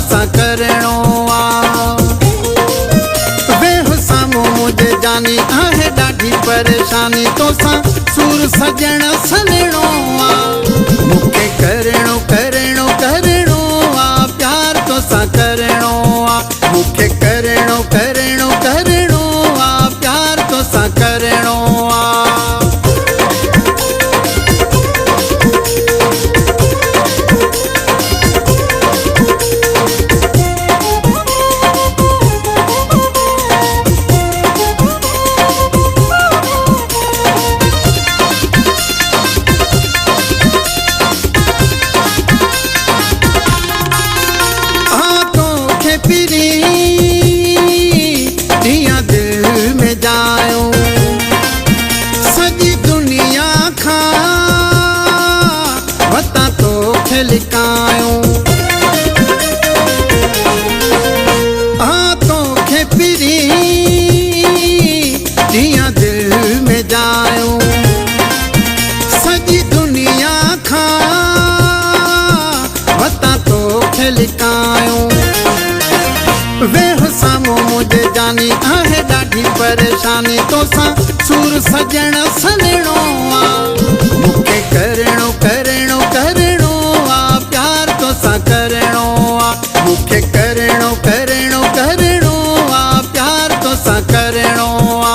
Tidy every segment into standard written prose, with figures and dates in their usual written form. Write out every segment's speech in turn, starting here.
तोसां करणो आ। वेह साम्हूं मुंहिंजे जानी आहे ॾाढी परेशानी, तोसां सूर सजण सलणो आ। मूंखे करणो करणो करणो आ, प्यार तोसां करणो आ। मूंखे करणो करणो करणो आ, प्यार तोसां करणो आ। सॼी दुनिया खां वता तोखे लिकायूं, तोखे पिरी जीअं दिल में जायूं। सॼी दुनिया खां वता तोखे लिकायूं। वेह साम्हूं मुंहिंजे जानी आहे ॾाढी परेशानी, तोसां सूर सजण सलणो आ। मूंखे करणो करणो करणो आ, प्यार तोसां करणो आ। मूंखे करणो करणो करणो आ, प्यार तोसां करणो आ।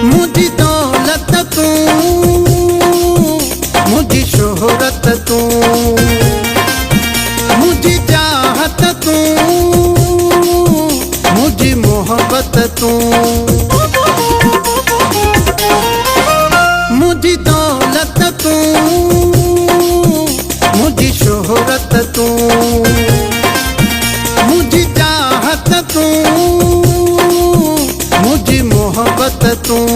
मुझी दौलत तूं, मुझी शोहरत तूं, मुझी चाहत तूं, मुझी मोहब्बत तूं। मुझी दौलत तूं, मुझी शोहरत तूं, मुझी चाहत तूं, मुझी मोहब्बत तूं।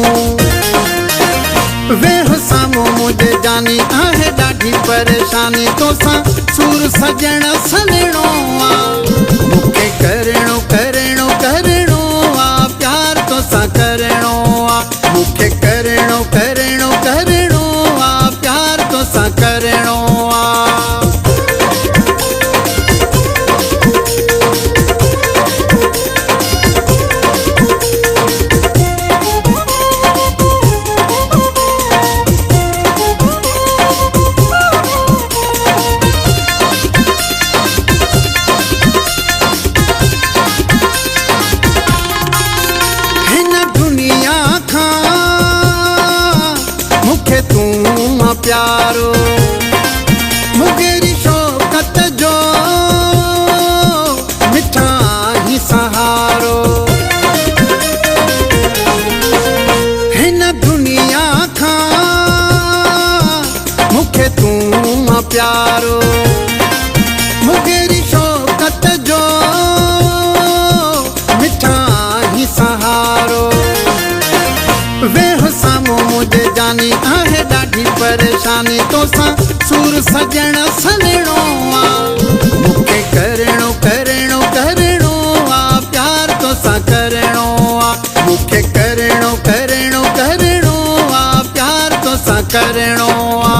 वेह साम्हूं मुंहिंजे जानी आहे ॾाढी परेशानी, तोसां सूर सजण सलणो आ। मूंखे करणो करणो करणो आ, प्यार तोसां करणो आ। मूंखे करणो करणो करणो आ, प्यार तोसां करणो आ। मूंखे तूं प्यारो, मुंहिंजी शौक़त जो मिठा ही सहारो। हिन दुनिया खां मूंखे तूं प्यारो, मुंहिंजी शौक़त जो मिठा ही सहारो। वेह साम्हूं मुंहिंजे जानी आहे ॾाढी परेशानी, तोसां सूर सजण सलणो आ। मूंखे करणो करणो करणो आ, प्यार तोसां करणो आ। मूंखे करणो करणो करणो आ, प्यार तोसां करणो आ।